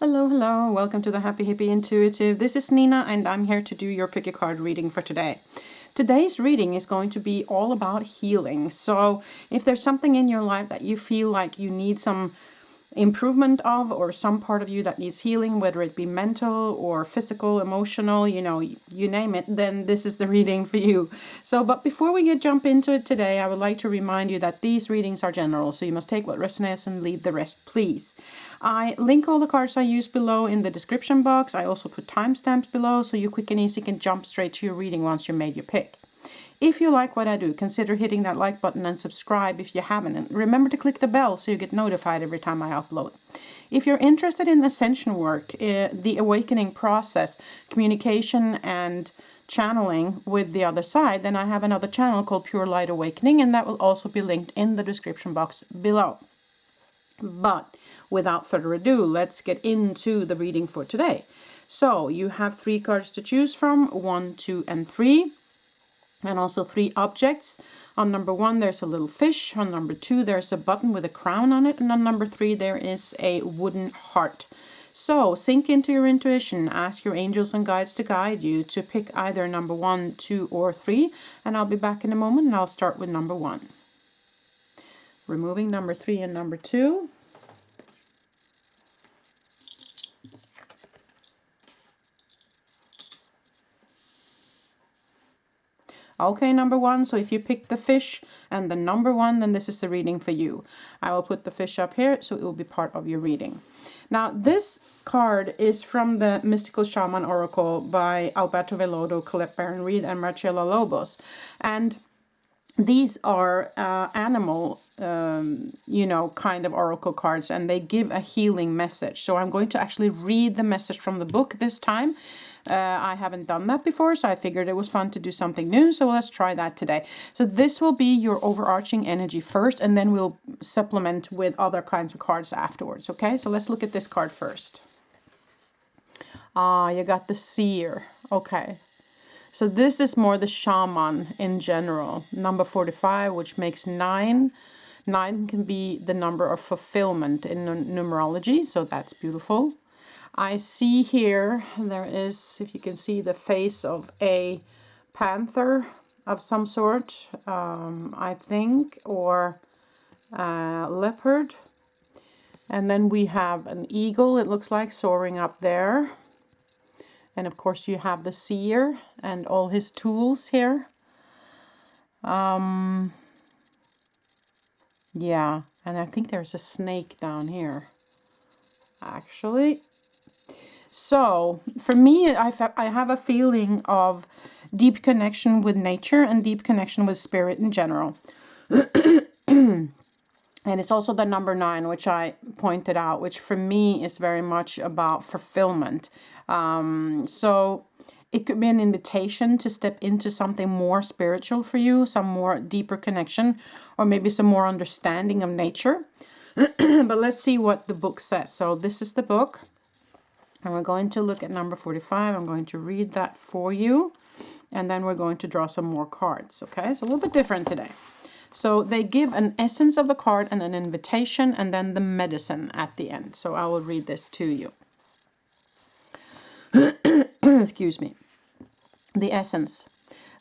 Hello, hello. Welcome to the Happy Hippie Intuitive. This is Nina and I'm here to do your pick a card reading for today. Today's reading is going to be all about healing. So if there's something in your life that you feel like you need some improvement of, or some part of you that needs healing, whether it be mental or physical, emotional, you name it, then this is the reading for you. But before we jump into it today, I would like to remind you that these readings are general, so you must take what resonates and leave the rest, please. I link all the cards I use below in the description box. I also put timestamps below, so you quick and easy can jump straight to your reading once you made your pick. If you like what I do, consider hitting that like button and subscribe if you haven't. And remember to click the bell so you get notified every time I upload. If you're interested in ascension work, the awakening process, communication and channeling with the other side, then I have another channel called Pure Light Awakening, and that will also be linked in the description box below. But without further ado, let's get into the reading for today. So you have 3 cards to choose from, 1, 2, and 3. And also 3 objects. On number 1, there's a little fish. On number 2, there's a button with a crown on it. And on number 3, there is a wooden heart. So sink into your intuition. Ask your angels and guides to guide you to pick either number 1, 2, or 3. And I'll be back in a moment and I'll start with number 1. Removing number 3 and number 2. Okay, number 1, so if you pick the fish and the number 1, then this is the reading for you. I will put the fish up here, so it will be part of your reading. Now, this card is from the Mystical Shaman Oracle by Alberto Velodo, Colette Baron Reed, and Marcella Lobos. And these are animal, kind of oracle cards, and they give a healing message. So I'm going to actually read the message from the book this time. I haven't done that before, so I figured it was fun to do something new. So let's try that today. So this will be your overarching energy first, and then we'll supplement with other kinds of cards afterwards. Okay, so let's look at this card first. You got the seer. Okay. So this is more the shaman in general. Number 45, which makes 9. 9 can be the number of fulfillment in numerology, so that's beautiful. I see here, there is, if you can see, the face of a panther of some sort, I think, or a leopard. And then we have an eagle, it looks like, soaring up there. And of course you have the seer and all his tools here. Yeah, and I think there's a snake down here, actually. So for me, I have a feeling of deep connection with nature and deep connection with spirit in general. And it's also the number 9, which I pointed out, which for me is very much about fulfillment. So it could be an invitation to step into something more spiritual for you, some more deeper connection, or maybe some more understanding of nature. But let's see what the book says. So this is the book. And we're going to look at number 45. I'm going to read that for you. And then we're going to draw some more cards. Okay, so a little bit different today. So they give an essence of the card and an invitation and then the medicine at the end. So I will read this to you. Excuse me. The essence.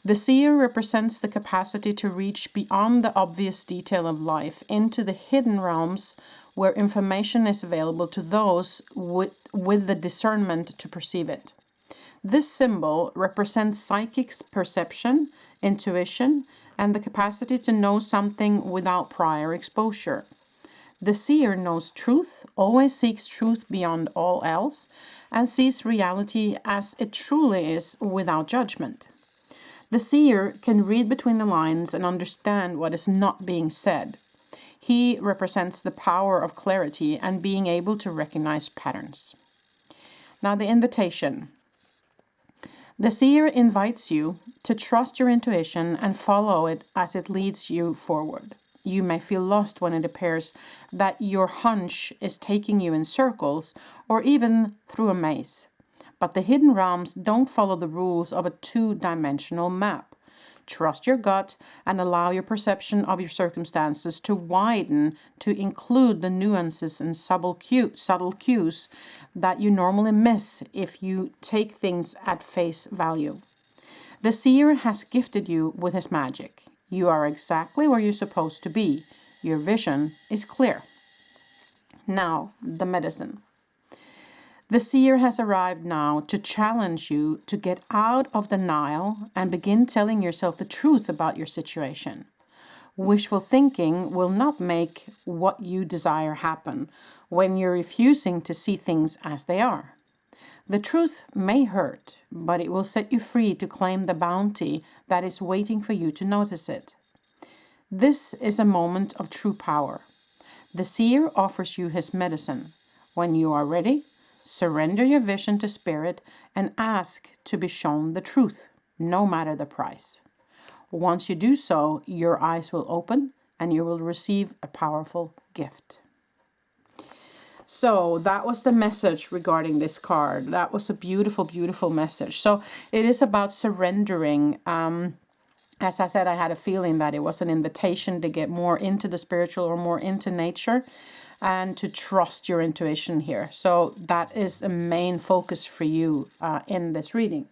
The seer represents the capacity to reach beyond the obvious detail of life into the hidden realms where information is available to those with the discernment to perceive it. This symbol represents psychic perception, intuition, and the capacity to know something without prior exposure. The seer knows truth, always seeks truth beyond all else, and sees reality as it truly is without judgment. The seer can read between the lines and understand what is not being said. He represents the power of clarity and being able to recognize patterns. Now the invitation. The seer invites you to trust your intuition and follow it as it leads you forward. You may feel lost when it appears that your hunch is taking you in circles or even through a maze. But the hidden realms don't follow the rules of a 2-dimensional map. Trust your gut and allow your perception of your circumstances to widen to include the nuances and subtle cues that you normally miss if you take things at face value. The seer has gifted you with his magic. You are exactly where you're supposed to be. Your vision is clear. Now, the medicine. The seer has arrived now to challenge you to get out of denial and begin telling yourself the truth about your situation. Wishful thinking will not make what you desire happen when you're refusing to see things as they are. The truth may hurt, but it will set you free to claim the bounty that is waiting for you to notice it. This is a moment of true power. The seer offers you his medicine. When you are ready, surrender your vision to spirit and ask to be shown the truth, no matter the price. Once you do so, your eyes will open and you will receive a powerful gift. So that was the message regarding this card. That was a beautiful, beautiful message. So it is about surrendering. As I said, I had a feeling that it was an invitation to get more into the spiritual or more into nature and to trust your intuition here. So that is a main focus for you in this reading.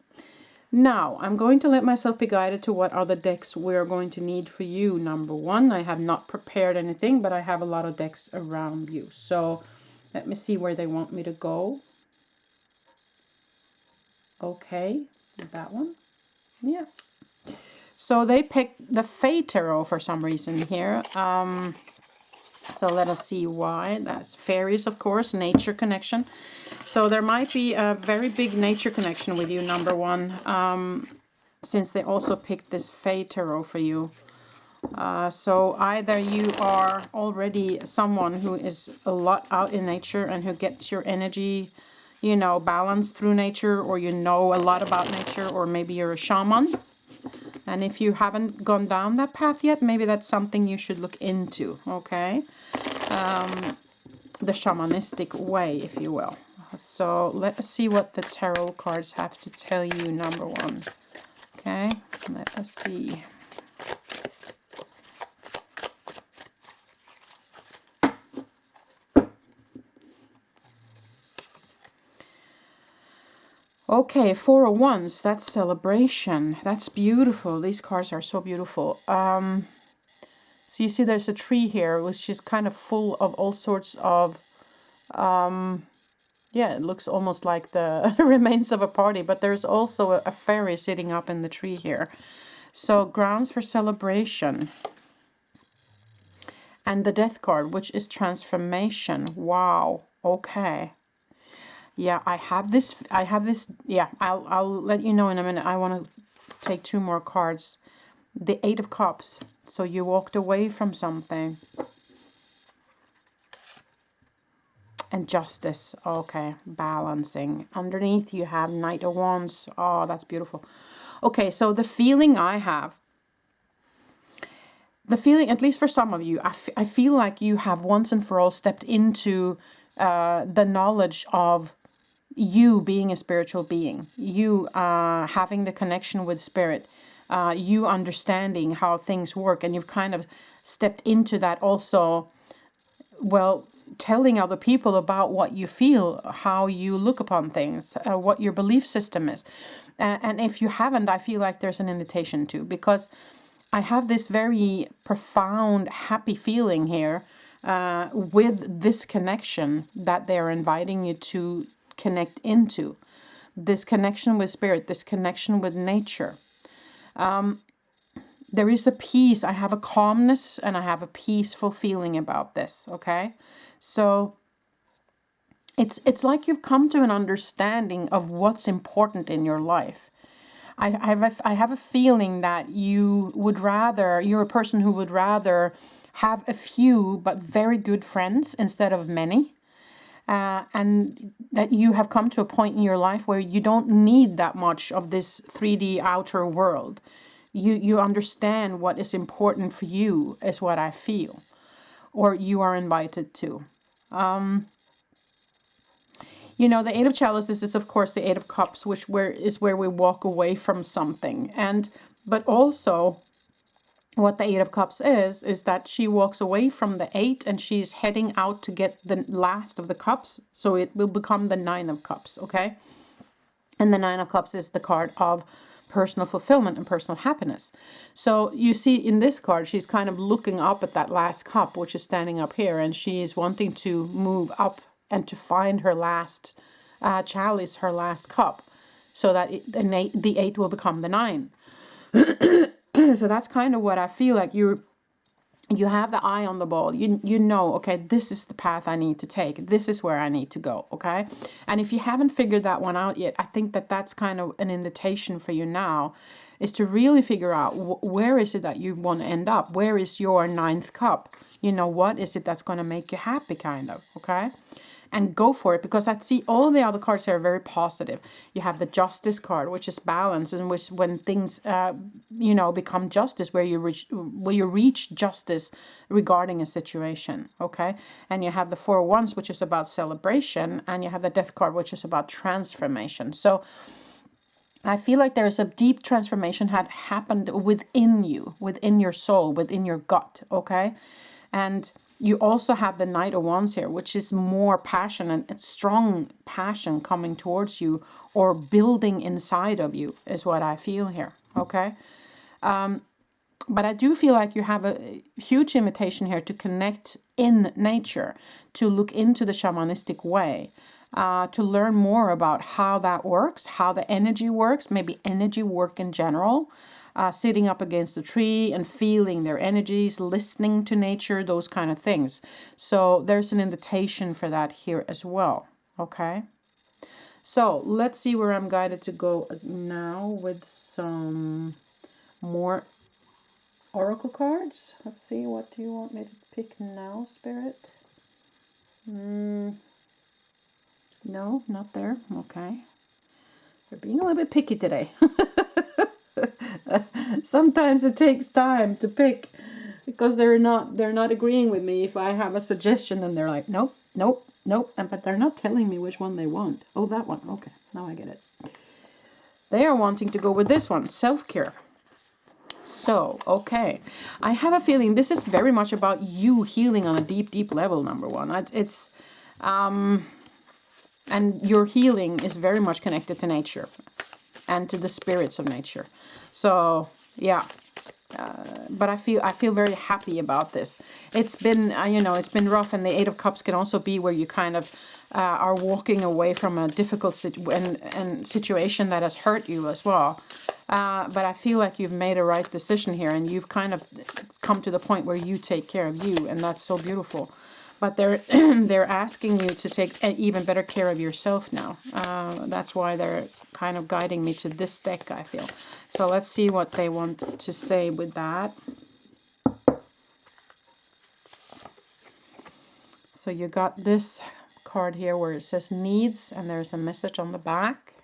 Now, I'm going to let myself be guided to what other decks we're going to need for you. Number one, I have not prepared anything, but I have a lot of decks around you. So let me see where they want me to go. Okay, that one. Yeah. So they picked the Fey Tarot for some reason here. So let us see why. That's fairies, of course, nature connection. So there might be a very big nature connection with you, number one, since they also picked this Fey Tarot for you. So either you are already someone who is a lot out in nature and who gets your energy, you know, balanced through nature, or you know a lot about nature, or maybe you're a shaman. And if you haven't gone down that path yet, maybe that's something you should look into, okay? The shamanistic way, if you will. So let us see what the tarot cards have to tell you, number one. Okay, let us see. Okay, Four of Wands, that's celebration. That's beautiful. These cards are so beautiful. So you see there's a tree here, which is kind of full of all sorts of, yeah, it looks almost like the remains of a party, but there's also a fairy sitting up in the tree here. So grounds for celebration. And the Death card, which is transformation. Wow, okay. Yeah, I have this, yeah, I'll let you know in a minute. I want to take two more cards. The Eight of Cups. So you walked away from something. And Justice. Okay, balancing. Underneath you have Knight of Wands. Oh, that's beautiful. Okay, so the feeling I have, at least for some of you, I feel like you have once and for all stepped into the knowledge of you being a spiritual being, you having the connection with spirit, you understanding how things work, and you've kind of stepped into that also, well, telling other people about what you feel, how you look upon things, what your belief system is. And if you haven't, I feel like there's an invitation to, because I have this very profound, happy feeling here with this connection that they're inviting you to connect into. This connection with spirit, this connection with nature. There is a peace. I have a calmness and I have a peaceful feeling about this, okay? So it's like you've come to an understanding of what's important in your life. I have a feeling that you're a person who would rather have a few but very good friends instead of many. And that you have come to a point in your life where you don't need that much of this 3D outer world. You understand what is important for you, is what I feel, or you are invited to. You know, the Eight of Chalices is, of course, the Eight of Cups, which is where we walk away from something. And But also what the Eight of Cups is that she walks away from the Eight and she's heading out to get the last of the cups. So it will become the Nine of Cups, okay? And the Nine of Cups is the card of personal fulfillment and personal happiness. So you see in this card, she's kind of looking up at that last cup, which is standing up here, and she is wanting to move up and to find her last chalice, her last cup, so that the Eight will become the Nine. So that's kind of what I feel like. You have the eye on the ball. You know, okay, this is the path I need to take. This is where I need to go, okay? And if you haven't figured that one out yet, I think that that's kind of an invitation for you now, is to really figure out where is it that you want to end up? Where is your ninth cup? You know, what is it that's going to make you happy, kind of, okay? And go for it, because I see all the other cards here are very positive. You have the Justice card, which is balance, and which when things, you know, become justice, where you reach justice regarding a situation, okay? And you have the Four of Wands, which is about celebration, and you have the Death card, which is about transformation. So I feel like there's a deep transformation had happened within you, within your soul, within your gut, okay? And you also have the Knight of Wands here, which is more passion and strong passion coming towards you or building inside of you is what I feel here, okay? But I do feel like you have a huge invitation here to connect in nature, to look into the shamanistic way, to learn more about how that works, how the energy works, maybe energy work in general. Sitting up against a tree and feeling their energies, listening to nature, those kind of things. So there's an invitation for that here as well, okay? So let's see where I'm guided to go now with some more oracle cards. Let's see, what do you want me to pick now, Spirit? No, not there. Okay. We're being a little bit picky today. Sometimes it takes time to pick because they're not agreeing with me. If I have a suggestion, then they're like, nope, nope, nope. But they're not telling me which one they want. Oh, that one. Okay, now I get it. They are wanting to go with this one, self-care. So, okay. I have a feeling this is very much about you healing on a deep, deep level, number one. It's and your healing is very much connected to nature and to the spirits of nature. So yeah, but I feel very happy about this. It's been you know, it's been rough, and the Eight of Cups can also be where you kind of are walking away from a difficult situation that has hurt you as well. But I feel like you've made a right decision here, and you've kind of come to the point where you take care of you, and that's so beautiful. But they're they're asking you to take even better care of yourself now. That's why they're kind of guiding me to this deck, I feel. So let's see what they want to say with that. So you got this card here where it says needs, and there's a message on the back.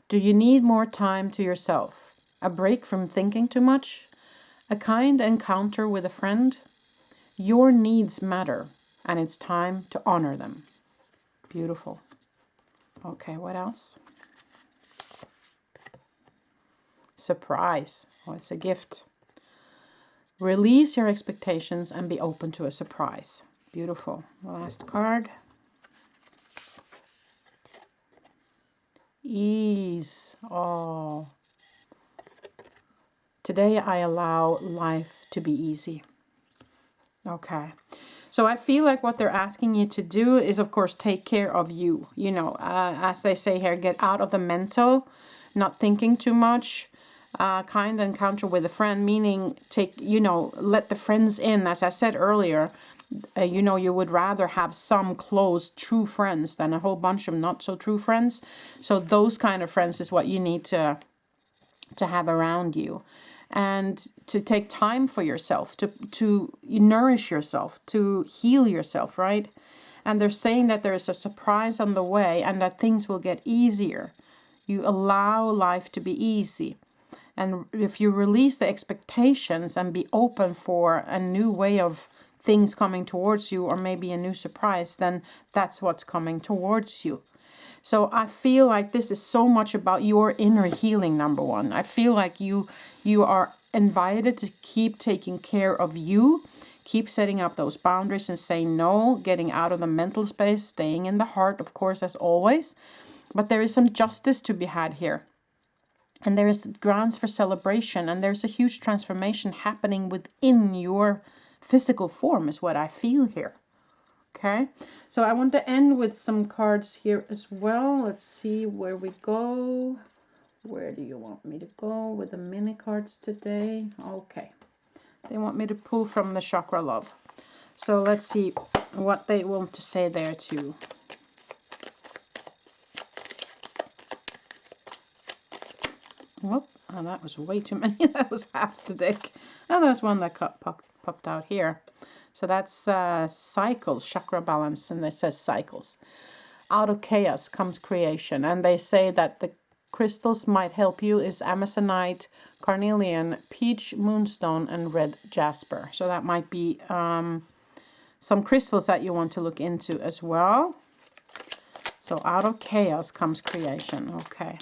Do you need more time to yourself? A break from thinking too much? A kind encounter with a friend? Your needs matter, and it's time to honor them. Beautiful. Okay, what else? Surprise. Oh, it's a gift. Release your expectations and be open to a surprise. Beautiful. Last card. Ease. Oh. Today I allow life to be easy. Okay. So I feel like what they're asking you to do is, of course, take care of you. You know, as they say here, get out of the mental, not thinking too much. Kind encounter with a friend, meaning take, you know, let the friends in. As I said earlier, you know, you would rather have some close, true friends than a whole bunch of not so true friends. So those kind of friends is what you need to have around you. And to take time for yourself, to nourish yourself, to heal yourself, right? And they're saying that there is a surprise on the way and that things will get easier. You allow life to be easy. And if you release the expectations and be open for a new way of things coming towards you, or maybe a new surprise, then that's what's coming towards you. So I feel like this is so much about your inner healing, number one. I feel like you are invited to keep taking care of you, keep setting up those boundaries and saying no, getting out of the mental space, staying in the heart, of course, as always. But there is some justice to be had here. And there is grounds for celebration, and there's a huge transformation happening within your physical form is what I feel here. Okay, so I want to end with some cards here as well. Let's see where we go. Where do you want me to go with the mini cards today? Okay, they want me to pull from the Chakra Love. So let's see what they want to say there too. Whoop, oh, that was way too many. That was half the deck. Oh, there's one that popped out here. So that's cycles, chakra balance, and it says cycles. Out of chaos comes creation. And they say that the crystals might help you is Amazonite, carnelian, peach moonstone, and red jasper. So that might be some crystals that you want to look into as well. So out of chaos comes creation. Okay.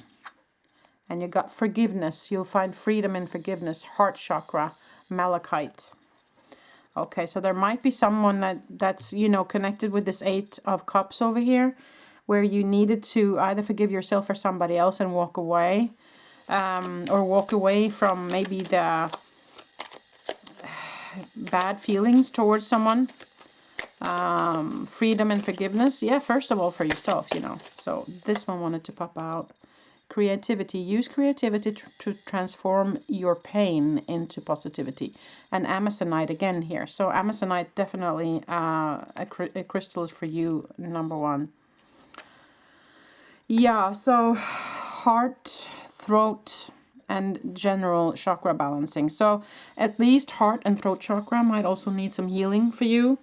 And you got forgiveness. You'll find freedom in forgiveness. Heart chakra, malachite. Okay, so there might be someone that's, you know, connected with this Eight of Cups over here, where you needed to either forgive yourself or somebody else and walk away, or walk away from maybe the bad feelings towards someone. Freedom and forgiveness. Yeah, first of all for yourself, you know. So this one wanted to pop out. Creativity. Use creativity to transform your pain into positivity. And Amazonite again here. So Amazonite definitely a crystal for you, number one. Yeah, so heart, throat, and general chakra balancing. So at least heart and throat chakra might also need some healing for you.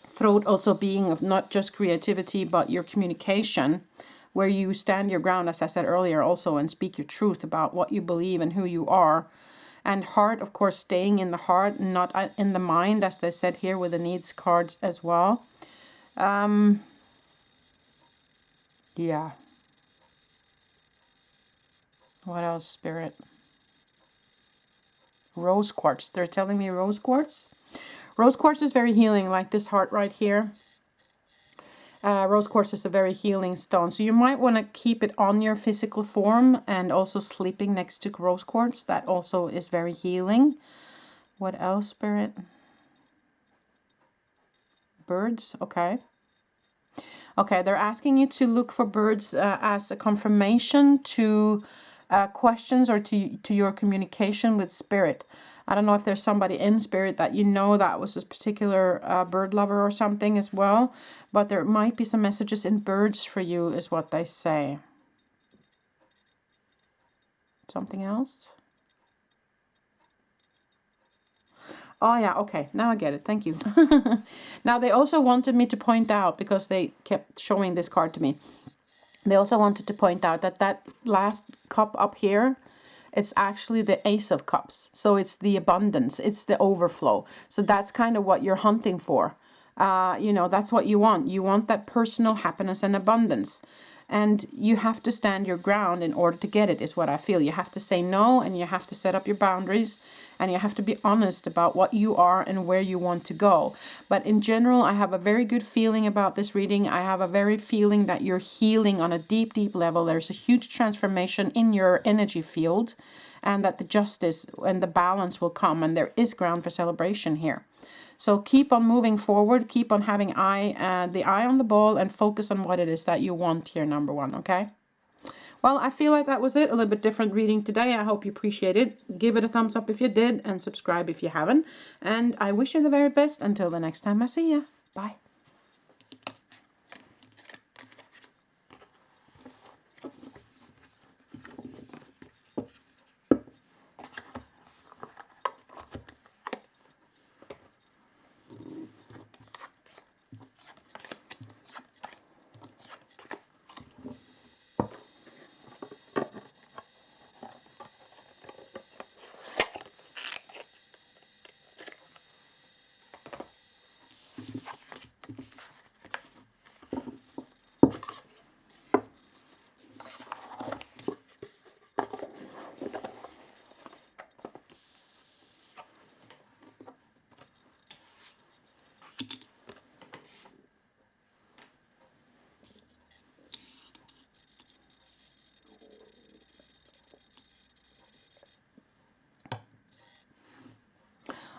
Throat also being of not just creativity, but your communication, where you stand your ground, as I said earlier, also, and speak your truth about what you believe and who you are. And heart, of course, staying in the heart, not in the mind, as they said here with the needs cards as well. Yeah. What else, Spirit? Rose quartz. They're telling me rose quartz. Rose quartz is very healing, like this heart right here. Rose quartz is a very healing stone. So you might want to keep it on your physical form and also sleeping next to rose quartz. That also is very healing. What else, Spirit? Birds. Okay. Okay, they're asking you to look for birds as a confirmation to questions or to your communication with Spirit. I don't know if there's somebody in Spirit that you know that was a particular bird lover or something as well, but there might be some messages in birds for you is what they say. Something else? Oh yeah, okay, now I get it, thank you. Now they also wanted me to point out, because they kept showing this card to me, they also wanted to point out that that last cup up here, it's actually the Ace of Cups. So it's the abundance, it's the overflow. So that's kind of what you're hunting for. You know, that's what you want. You want that personal happiness and abundance. And you have to stand your ground in order to get it, is what I feel. You have to say no, and you have to set up your boundaries, and you have to be honest about what you are and where you want to go. But in general, I have a very good feeling about this reading. I have a very feeling that you're healing on a deep, deep level. There's a huge transformation in your energy field, and that the justice and the balance will come, and there is ground for celebration here. So keep on moving forward, keep on having the eye on the ball, and focus on what it is that you want here, number one, okay? Well, I feel like that was it. A little bit different reading today. I hope you appreciate it. Give it a thumbs up if you did, and subscribe if you haven't. And I wish you the very best until the next time I see you. Bye.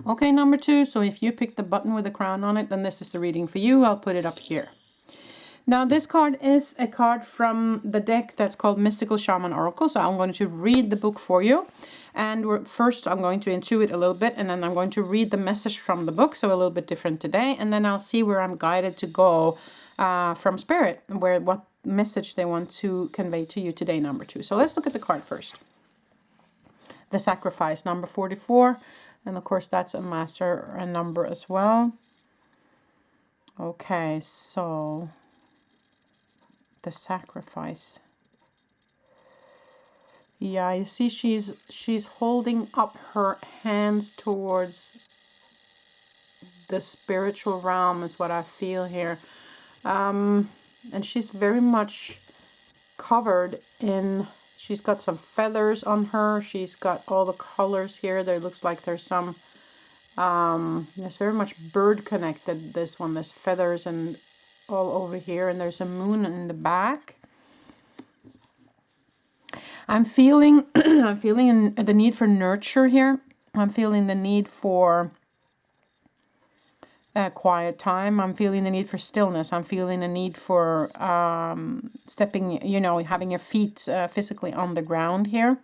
Okay, number 2. So if you pick the button with the crown on it, then this is the reading for you. I'll put it up here. Now, this card is a card from the deck that's called Mystical Shaman Oracle. So I'm going to read the book for you. And first, I'm going to intuit a little bit, and then I'm going to read the message from the book. So a little bit different today. And then I'll see where I'm guided to go from Spirit, what message they want to convey to you today, number 2. So let's look at the card first. The Sacrifice, number 44. And of course, that's a master number as well. Okay, so the Sacrifice. Yeah, you see she's holding up her hands towards the spiritual realm is what I feel here. And she's very much covered in, she's got some feathers on her. She's got all the colors here. There looks like there's some, there's very much bird connected, this one. There's feathers and all over here, and there's a moon in the back. I'm feeling I'm feeling the need for nurture here. I'm feeling the need for quiet time. I'm feeling the need for stillness. I'm feeling the need for stepping, having your feet physically on the ground here.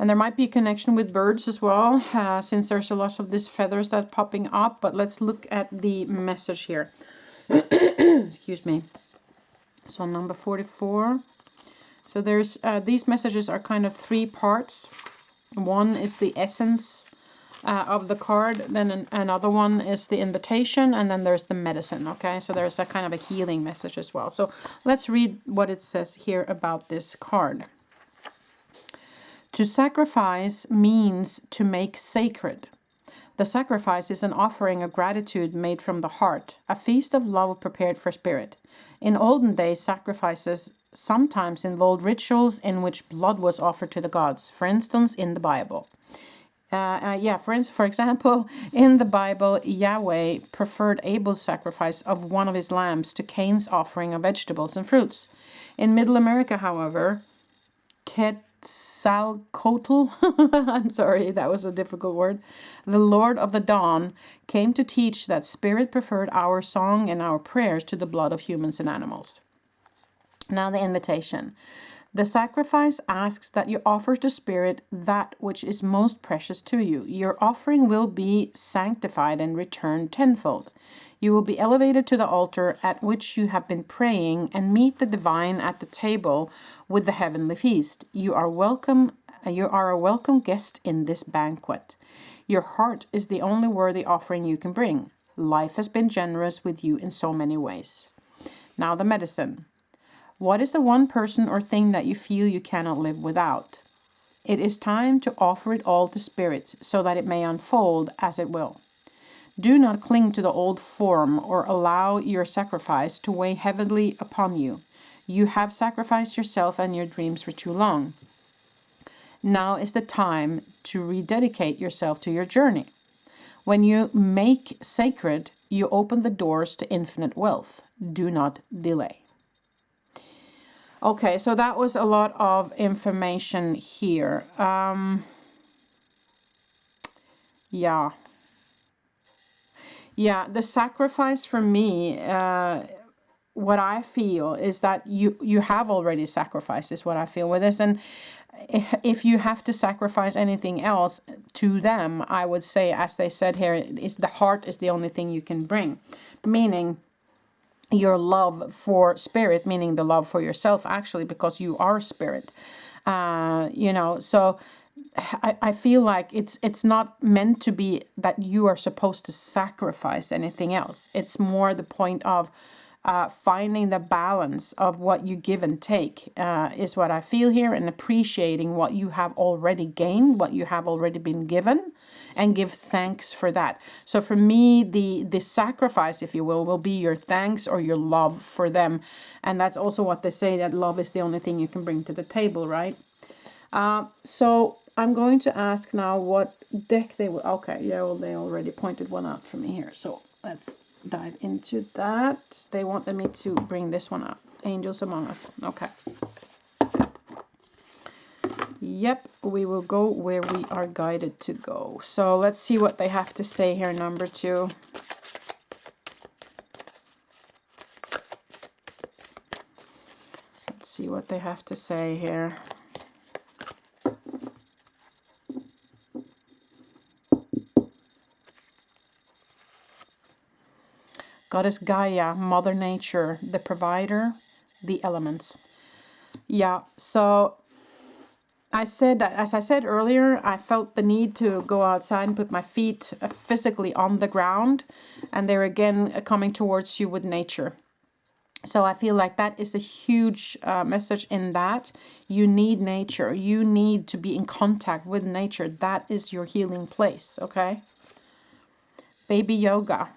And there might be a connection with birds as well, since there's a lot of these feathers that's popping up. But let's look at the message here. Excuse me. So number 44. So there's these messages are kind of 3 parts. One is the essence of the card, then another one is the invitation, and then there's the medicine. Okay, so there's a kind of a healing message as well. So let's read what it says here about this card. To sacrifice means to make sacred. The sacrifice is an offering of gratitude made from the heart, a feast of love prepared for spirit. In olden days, sacrifices sometimes involved rituals in which blood was offered to the gods, for instance, in the Bible. For example, in the Bible, Yahweh preferred Abel's sacrifice of one of his lambs to Cain's offering of vegetables and fruits. In Middle America, however, Quetzalcoatl, I'm sorry, that was a difficult word, the Lord of the Dawn, came to teach that spirit preferred our song and our prayers to the blood of humans and animals. Now the invitation. The sacrifice asks that you offer to Spirit that which is most precious to you. Your offering will be sanctified and returned tenfold. You will be elevated to the altar at which you have been praying and meet the divine at the table with the heavenly feast. You are a welcome guest in this banquet. Your heart is the only worthy offering you can bring. Life has been generous with you in so many ways. Now the medicine. What is the one person or thing that you feel you cannot live without? It is time to offer it all to Spirit so that it may unfold as it will. Do not cling to the old form or allow your sacrifice to weigh heavily upon you. You have sacrificed yourself and your dreams for too long. Now is the time to rededicate yourself to your journey. When you make sacred, you open the doors to infinite wealth. Do not delay. Okay, so that was a lot of information here. Yeah, the sacrifice for me, what I feel is that you have already sacrificed, is what I feel with this. And if you have to sacrifice anything else to them, I would say, as they said here, is the heart is the only thing you can bring. Meaning your love for Spirit, meaning the love for yourself, actually, because you are Spirit. So I feel like it's not meant to be that you are supposed to sacrifice anything else. It's more the point of finding the balance of what you give and take is what I feel here, and appreciating what you have already gained, what you have already been given, and give thanks for that. So for me, the sacrifice, if you will be your thanks or your love for them. And that's also what they say, that love is the only thing you can bring to the table, right? So I'm going to ask now what deck they will. Okay, yeah, well, they already pointed one out for me here. So let's dive into that. They wanted me to bring this one up. Angels Among Us. Okay. Yep, we will go where we are guided to go. So let's see what they have to say here, number 2. Let's see what they have to say here. Goddess Gaia, Mother Nature, the provider, the elements. Yeah, so as I said earlier, I felt the need to go outside and put my feet physically on the ground, and they're again coming towards you with nature. So I feel like that is a huge message in that you need nature. You need to be in contact with nature. That is your healing place, okay? Baby yoga.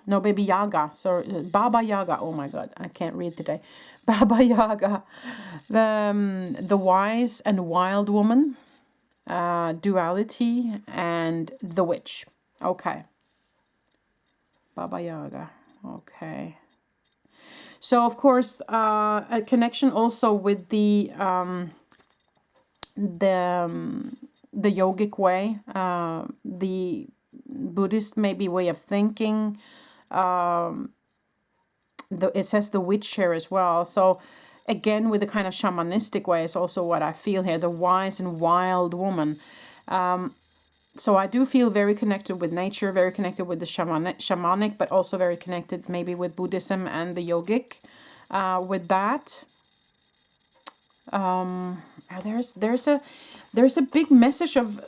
No, Baby Yaga. Sorry, Baba Yaga. Oh my God, I can't read today. Baba Yaga. The wise and wild woman. Duality and the witch. Okay. Baba Yaga. Okay. So of course, a connection also with the yogic way, the Buddhist maybe way of thinking. It says the witch here as well. So again, with the kind of shamanistic way is also what I feel here. The wise and wild woman. So I do feel very connected with nature, very connected with the shamanic, but also very connected maybe with Buddhism and the yogic. With that, there's a big message of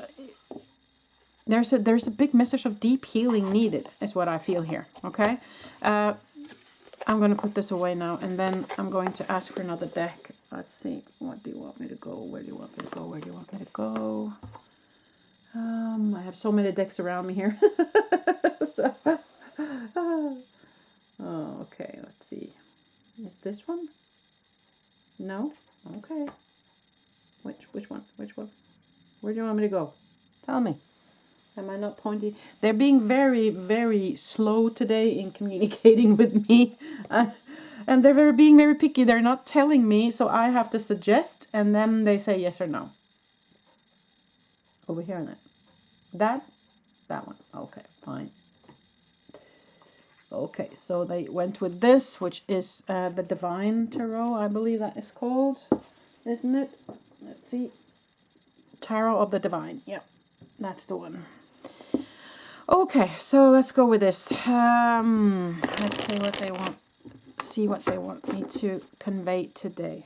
there's a big message of deep healing needed, is what I feel here. Okay, I'm going to put this away now, and then I'm going to ask for another deck. Let's see, what do you want me to go? Where do you want me to go? Where do you want me to go? I have so many decks around me here. So, okay, let's see. Is this one? No? Okay. Which one? Which one? Where do you want me to go? Tell me. Am I not pointing? They're being very, very slow today in communicating with me. And they're being very picky. They're not telling me, so I have to suggest, and then they say yes or no. Over here on it. That one. Okay, fine. Okay, so they went with this, which is the Divine Tarot, I believe that is called, isn't it? Let's see. Tarot of the Divine. Yeah, that's the one. Okay, so let's go with this. Let's see what they want. See what they want me to convey today.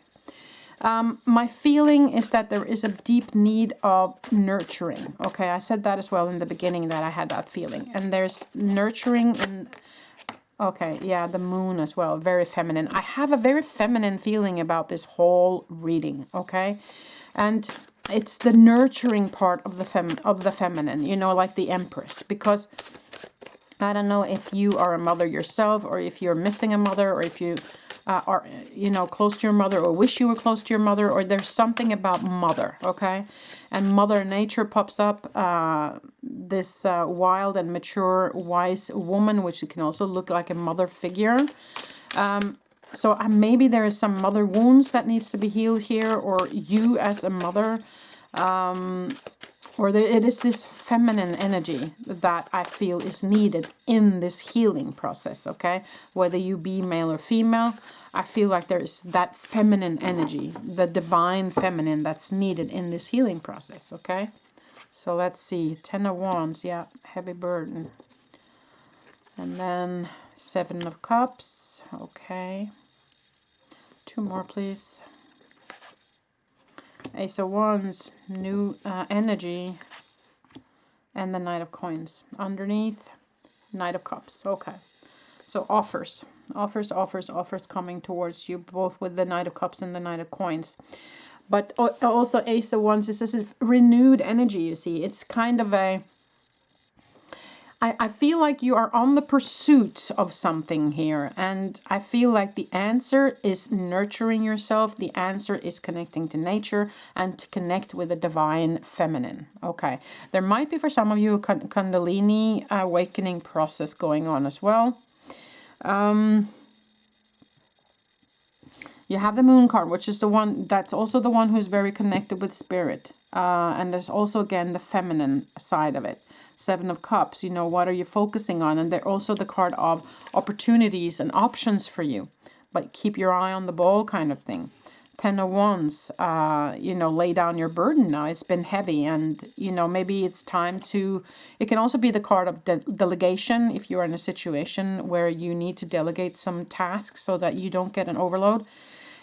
My feeling is that there is a deep need of nurturing. Okay, I said that as well in the beginning, that I had that feeling. And there's nurturing in... Okay, yeah, the moon as well, very feminine. I have a very feminine feeling about this whole reading, okay? And it's the nurturing part of the feminine, you know, like the Empress. Because I don't know if you are a mother yourself, or if you're missing a mother, or if you are, you know, close to your mother, or wish you were close to your mother, or there's something about mother, okay? And Mother Nature pops up, this wild and mature, wise woman, which can also look like a mother figure. So maybe there is some mother wounds that needs to be healed here, or you as a mother, or it is this feminine energy that I feel is needed in this healing process, okay? Whether you be male or female, I feel like there is that feminine energy, the divine feminine that's needed in this healing process, okay? So let's see, 10 of Wands, yeah, heavy burden. And then 7 of Cups, okay. 2 more, please. Ace of Wands, new energy, and the Knight of Coins. Underneath, Knight of Cups. Okay. So offers coming towards you, both with the Knight of Cups and the Knight of Coins. But also Ace of Wands is this renewed energy, you see. It's kind of a... I feel like you are on the pursuit of something here, and I feel like the answer is nurturing yourself. The answer is connecting to nature and to connect with the divine feminine. Okay, there might be for some of you a Kundalini awakening process going on as well. You have the Moon card, which is the one that's also the one who's very connected with spirit. And there's also, again, the feminine side of it. Seven of Cups, you know, what are you focusing on? And they're also the card of opportunities and options for you. But keep your eye on the ball kind of thing. Ten of Wands, you know, lay down your burden now. It's been heavy, and, you know, maybe it's time to... It can also be the card of delegation if you're in a situation where you need to delegate some tasks so that you don't get an overload.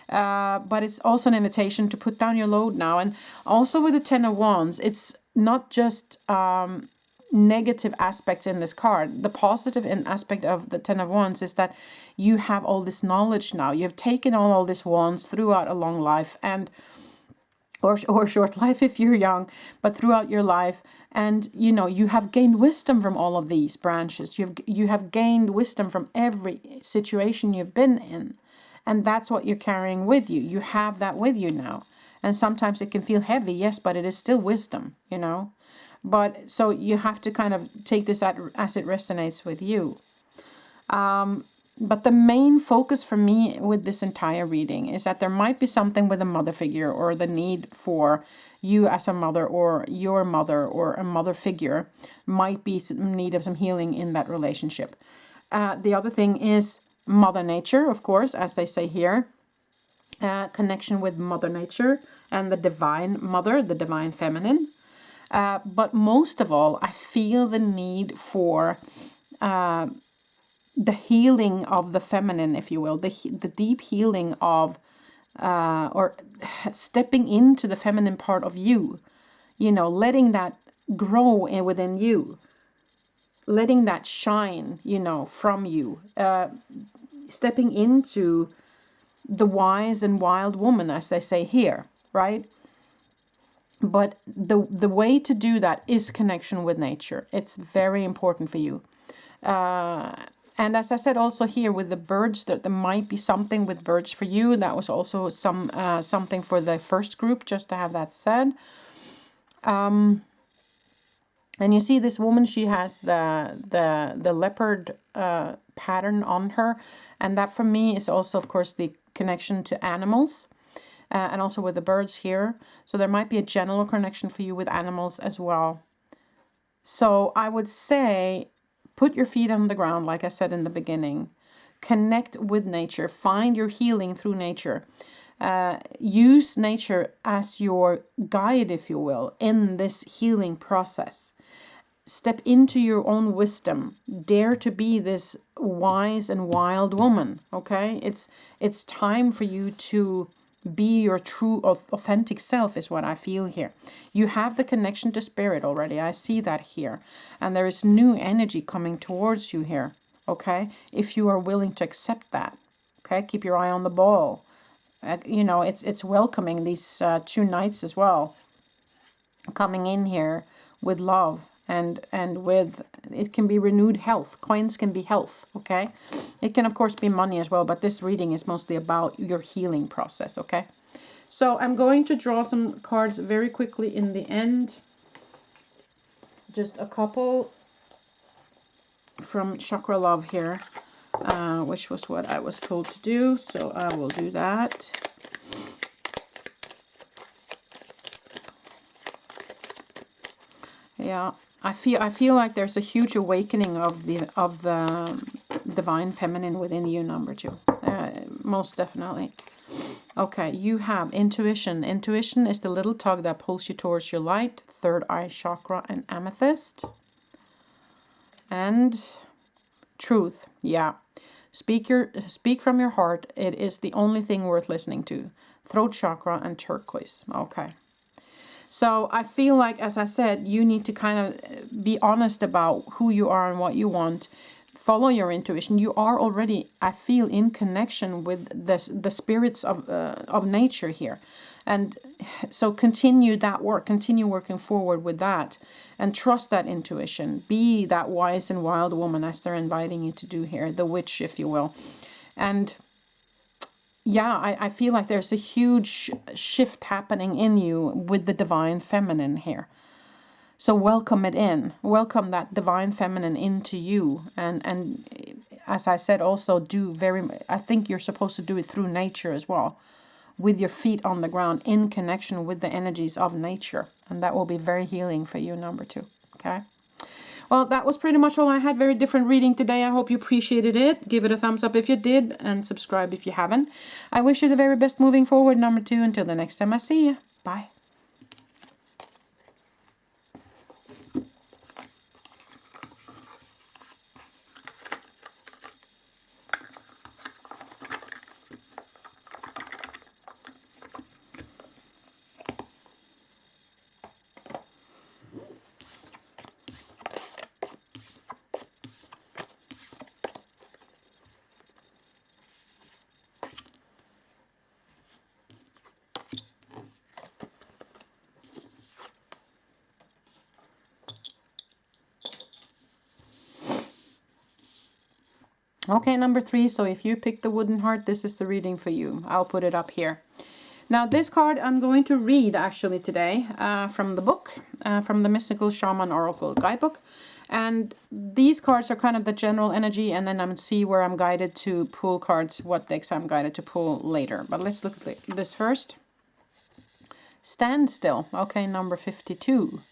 But it's also an invitation to put down your load now. And also with the Ten of Wands, it's not just negative aspects in this card. The positive aspect of the Ten of Wands is that you have all this knowledge now. You've taken on all these wands throughout a long life, and or short life if you're young, but throughout your life. And, you know, you have gained wisdom from all of these branches. You have gained wisdom from every situation you've been in. And that's what you're carrying with you. You have that with you now. And sometimes it can feel heavy, yes, but it is still wisdom, you know. But so you have to kind of take this as it resonates with you. But the main focus for me with this entire reading is that there might be something with a mother figure, or the need for you as a mother, or your mother, or a mother figure might be in need of some healing in that relationship. The other thing is Mother Nature, of course, as they say here. Connection with Mother Nature and the divine mother, the divine feminine. But most of all, I feel the need for the healing of the feminine, if you will, the deep healing of, or stepping into the feminine part of you, you know, letting that grow within you, letting that shine, you know, from you, stepping into the wise and wild woman, as they say here, right? But the way to do that is connection with nature. It's very important for you. And as I said also here with the birds, that there might be something with birds for you. That was also something for the first group, just to have that said. And you see this woman, she has the leopard pattern on her. And that for me is also, of course, the connection to animals. And also with the birds here. So there might be a general connection for you with animals as well. So I would say, put your feet on the ground, like I said in the beginning. Connect with nature. Find your healing through nature. Use nature as your guide, if you will, in this healing process. Step into your own wisdom. Dare to be this wise and wild woman, okay? It's time for you to be your true, authentic self, is what I feel here. You have the connection to spirit already. I see that here. And there is new energy coming towards you here, okay? If you are willing to accept that, okay? Keep your eye on the ball. You know, it's welcoming these two knights as well, coming in here with love. And with, it can be renewed health. Coins can be health, okay? It can, of course, be money as well, but this reading is mostly about your healing process, okay? So I'm going to draw some cards very quickly in the end. Just a couple from Chakra Love here, which was what I was told to do, so I will do that. Yeah. I feel like there's a huge awakening of the divine feminine within you, number 2. Most definitely. Okay, you have intuition. Intuition is the little tug that pulls you towards your light. Third eye chakra and amethyst. And truth. Yeah. Speak from your heart. It is the only thing worth listening to. Throat chakra and turquoise. Okay. So I feel like, as I said, you need to kind of be honest about who you are and what you want. Follow your intuition. You are already, I feel, in connection with the spirits of nature here. And so continue that work. Continue working forward with that. And trust that intuition. Be that wise and wild woman, as they're inviting you to do here. The witch, if you will. And yeah, I feel like there's a huge shift happening in you with the divine feminine here. So welcome it in. Welcome that divine feminine into you. And as I said, also I think you're supposed to do it through nature as well, with your feet on the ground in connection with the energies of nature. And that will be very healing for you, number 2. Okay. Well, that was pretty much all I had. Very different reading today. I hope you appreciated it. Give it a thumbs up if you did, and subscribe if you haven't. I wish you the very best moving forward, number 2. Until the next time I see you. Bye. Okay, number 3. So if you pick the wooden heart, this is the reading for you. I'll put it up here. Now, this card I'm going to read actually today from the book, from the Mystical Shaman Oracle Guidebook. And these cards are kind of the general energy, and then I'm going to see where I'm guided to pull cards, what decks I'm guided to pull later. But let's look at this first. Stand still. Okay, number 52.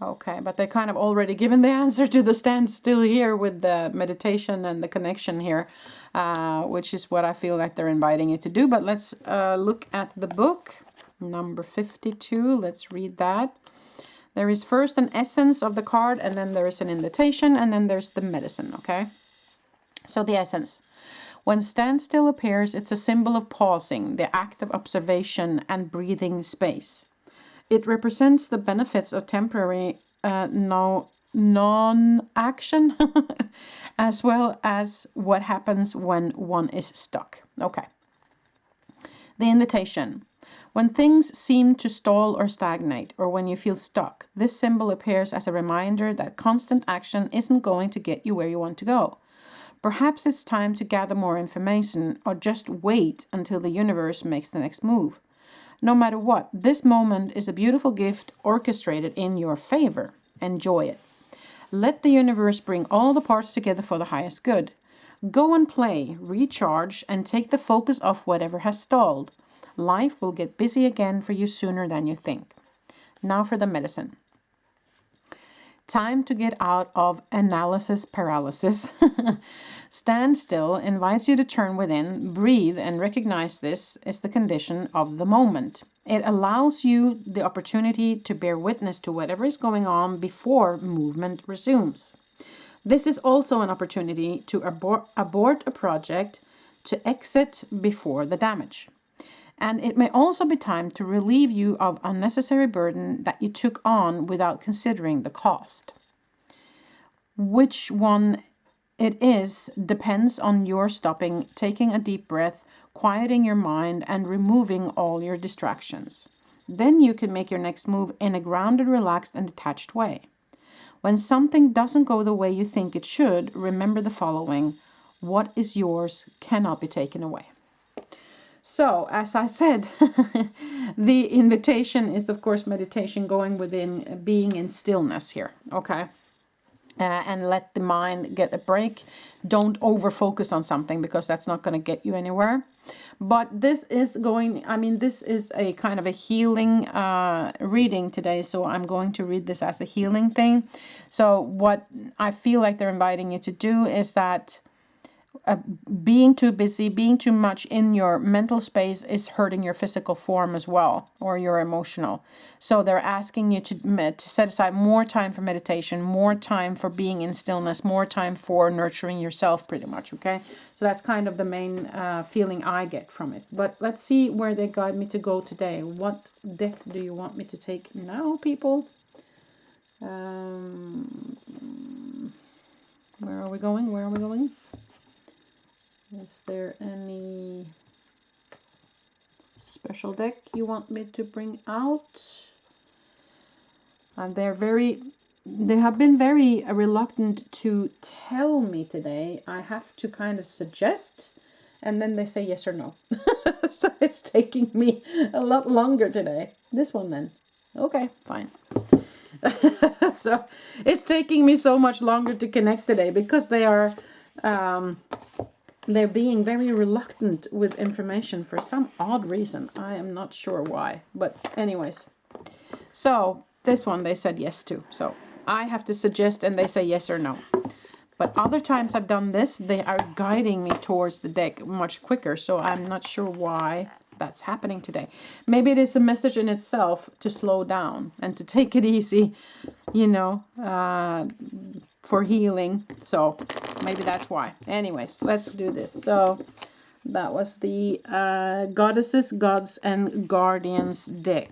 Okay, but they kind of already given the answer to the standstill here with the meditation and the connection here, which is what I feel like they're inviting you to do. But let's look at the book, number 52. Let's read that. There is first an essence of the card, and then there is an invitation, and then there's the medicine, okay? So the essence. When standstill appears, it's a symbol of pausing, the act of observation and breathing space. It represents the benefits of temporary non-action, as well as what happens when one is stuck. Okay. The invitation. When things seem to stall or stagnate, or when you feel stuck, this symbol appears as a reminder that constant action isn't going to get you where you want to go. Perhaps it's time to gather more information, or just wait until the universe makes the next move. No matter what, this moment is a beautiful gift orchestrated in your favor. Enjoy it. Let the universe bring all the parts together for the highest good. Go and play, recharge, and take the focus off whatever has stalled. Life will get busy again for you sooner than you think. Now for the medicine. Time to get out of analysis paralysis. Stand still invites you to turn within, breathe, and recognize this is the condition of the moment. It allows you the opportunity to bear witness to whatever is going on before movement resumes. This is also an opportunity to abort a project, to exit before the damage. And it may also be time to relieve you of unnecessary burden that you took on without considering the cost. Which one it is depends on your stopping, taking a deep breath, quieting your mind, and removing all your distractions. Then you can make your next move in a grounded, relaxed, and detached way. When something doesn't go the way you think it should, remember the following: what is yours cannot be taken away. So, as I said, the invitation is, of course, meditation, going within, being in stillness here, okay? And let the mind get a break. Don't over-focus on something, because that's not going to get you anywhere. But this is this is a kind of a healing reading today, so I'm going to read this as a healing thing. So what I feel like they're inviting you to do is that being too busy, being too much in your mental space is hurting your physical form as well, or your emotional. So they're asking you to set aside more time for meditation, more time for being in stillness, more time for nurturing yourself, pretty much, okay? So that's kind of the main feeling I get from it. But let's see where they guide me to go today. What deck do you want me to take now, people? Where are we going? Where are we going? Is there any special deck you want me to bring out? They have been very reluctant to tell me today. I have to kind of suggest, and then they say yes or no. So it's taking me a lot longer today. This one then. Okay, fine. So it's taking me so much longer to connect today because they are they're being very reluctant with information for some odd reason. I am not sure why, but anyways. So this one they said yes to. So I have to suggest and they say yes or no. But other times I've done this, they are guiding me towards the deck much quicker. So I'm not sure why that's happening today. Maybe it is a message in itself to slow down and to take it easy, you know, for healing. So maybe that's why. Anyways, let's do this. So that was the Goddesses, Gods, and Guardians deck.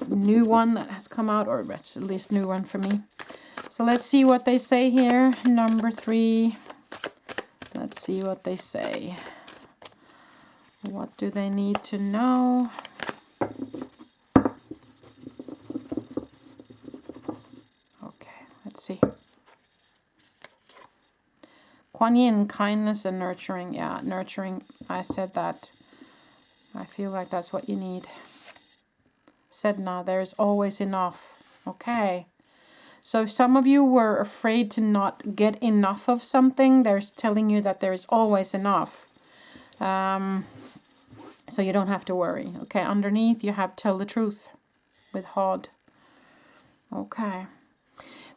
The new one that has come out, or at least new one for me. So let's see what they say here. Number 3. Let's see what they say. What do they need to know? Okay, let's see. Kuan Yin, kindness and nurturing. Yeah, nurturing. I said that. I feel like that's what you need. Sedna, there's always enough. Okay. So if some of you were afraid to not get enough of something, there's telling you that there is always enough. So you don't have to worry. Okay, underneath you have tell the truth with Hod. Okay.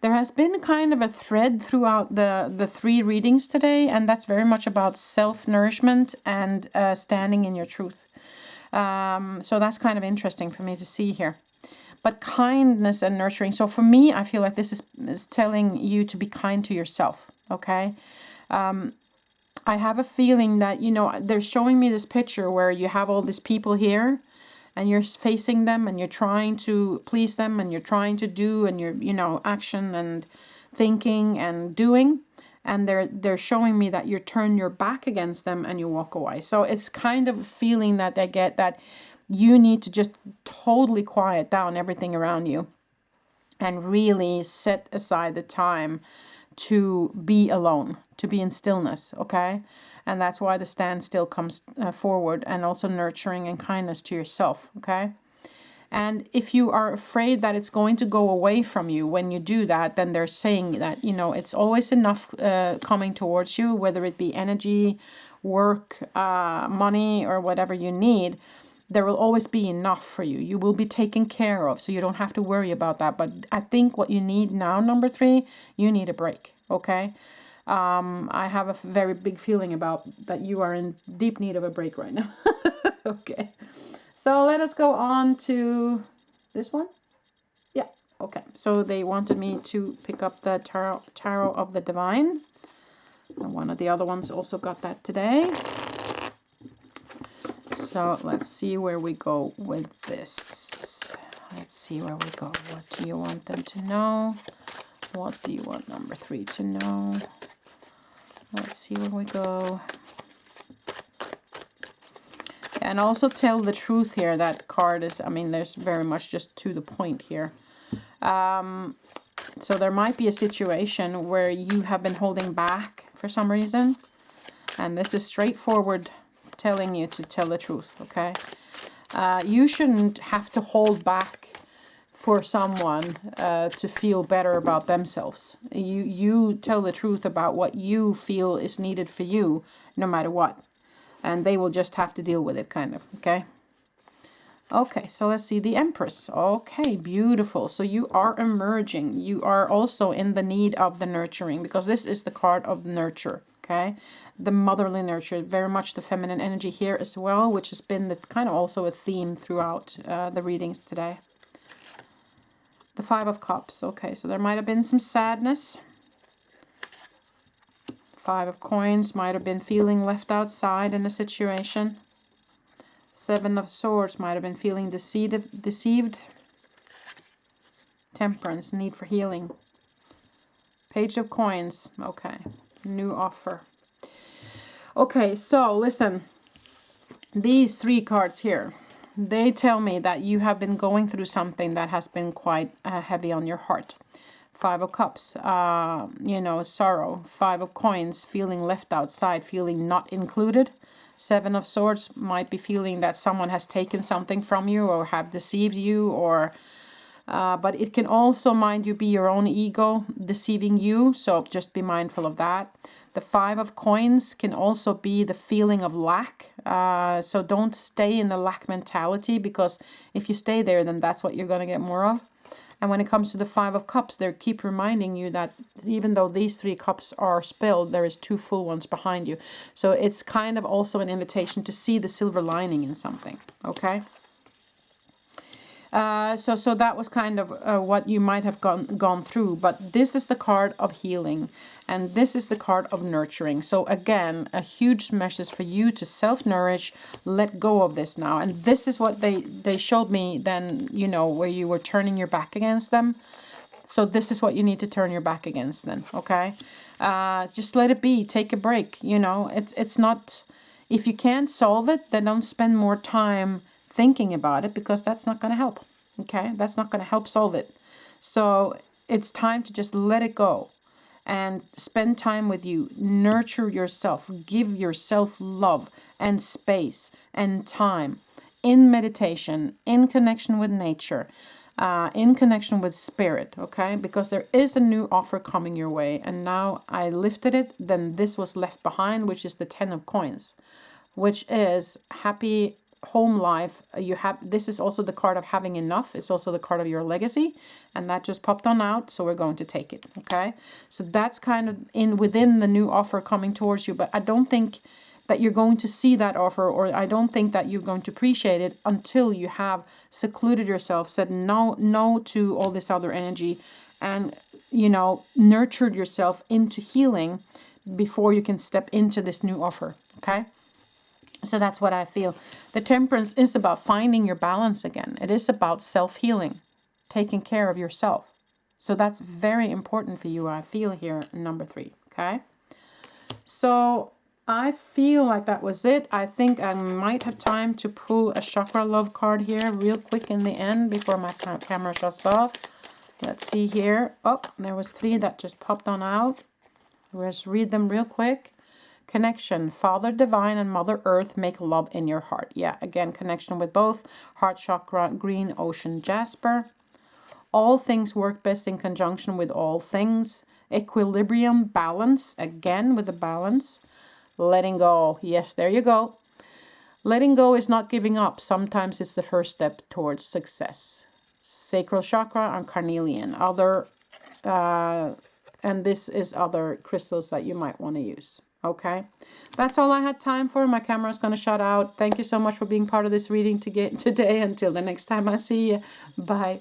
There has been kind of a thread throughout the 3 readings today, and that's very much about self-nourishment and standing in your truth. So that's kind of interesting for me to see here. But kindness and nurturing. So for me, I feel like this is telling you to be kind to yourself. Okay. I have a feeling that, you know, they're showing me this picture where you have all these people here and you're facing them and you're trying to please them and you're trying to do and you're, you know, action and thinking and doing. And they're showing me that you turn your back against them and you walk away. So it's kind of a feeling that they get that you need to just totally quiet down everything around you and really set aside the time to be alone, to be in stillness, okay? And that's why the standstill comes forward, and also nurturing and kindness to yourself, okay? And if you are afraid that it's going to go away from you when you do that, then they're saying that, you know, it's always enough coming towards you, whether it be energy, work, money, or whatever you need. There will always be enough for you. You will be taken care of, so you don't have to worry about that. But I think what you need now, number 3, you need a break, okay? I have a very big feeling about that you are in deep need of a break right now. Okay. So let us go on to this one. Yeah, okay. So they wanted me to pick up the Tarot of the Divine. And one of the other ones also got that today. So let's see where we go with this. Let's see where we go. What do you want them to know? What do you want number 3 to know? Let's see where we go. And also tell the truth here. That card is, I mean, there's very much just to the point here. So there might be a situation where you have been holding back for some reason. And this is straightforward telling you to tell the truth, okay? You shouldn't have to hold back for someone to feel better about themselves. You tell the truth about what you feel is needed for you, no matter what. And they will just have to deal with it, kind of, okay? Okay, so let's see the Empress. Okay, beautiful. So you are emerging. You are also in the need of the nurturing, because this is the card of nurture, okay? The motherly nurture, very much the feminine energy here as well, which has been the kind of also a theme throughout the readings today. The 5 of Cups. Okay, so there might have been some sadness. 5 of Coins, might have been feeling left outside in a situation. 7 of Swords, might have been feeling deceived. Temperance, need for healing. Page of Coins. Okay, new offer. Okay, so listen. These 3 cards here, they tell me that you have been going through something that has been quite heavy on your heart. 5 of Cups, you know, sorrow. 5 of Coins, feeling left outside, feeling not included. Seven of Swords might be feeling that someone has taken something from you or have deceived you, or but it can also, mind you, be your own ego deceiving you, so just be mindful of that. The Five of Coins can also be the feeling of lack, so don't stay in the lack mentality, because if you stay there, then that's what you're going to get more of. And when it comes to the Five of Cups, they keep reminding you that even though these 3 cups are spilled, there is 2 full ones behind you. So it's kind of also an invitation to see the silver lining in something, okay? So that was kind of what you might have gone through. But this is the card of healing, and this is the card of nurturing. So again, a huge message for you to self-nourish, let go of this now. And this is what they showed me then, you know, where you were turning your back against them. So this is what you need to turn your back against then, okay? Just let it be. Take a break, you know. It's not... If you can't solve it, then don't spend more time thinking about it, because that's not going to help, okay? That's not going to help solve it. So it's time to just let it go and spend time with you. Nurture yourself. Give yourself love and space and time in meditation, in connection with nature, in connection with spirit, okay? Because there is a new offer coming your way, and now I lifted it, then this was left behind, which is the 10 of Coins, which is happy home life. You have, this is also the card of having enough. It's also the card of your legacy, and that just popped on out, so we're going to take it, okay? So that's kind of within the new offer coming towards you, but I don't think that you're going to see that offer, or I don't think that you're going to appreciate it until you have secluded yourself, said no to all this other energy, and, you know, nurtured yourself into healing before you can step into this new offer, okay? So that's what I feel. The Temperance is about finding your balance again. It is about self-healing, taking care of yourself. So that's very important for you, I feel here, number 3, okay? So I feel like that was it. I think I might have time to pull a Chakra Love card here real quick in the end before my camera shuts off. Let's see here. Oh, there was 3 that just popped on out. Let's read them real quick. Connection, Father Divine and Mother Earth make love in your heart. Yeah, again, connection with both. Heart chakra, green ocean jasper. All things work best in conjunction with all things. Equilibrium, balance, again with the balance. Letting go, yes, there you go. Letting go is not giving up. Sometimes it's the first step towards success. Sacral chakra and carnelian. And this is other crystals that you might want to use. Okay, that's all I had time for. My camera's going to shut out. Thank you so much for being part of this reading today. Until the next time I see you. Bye.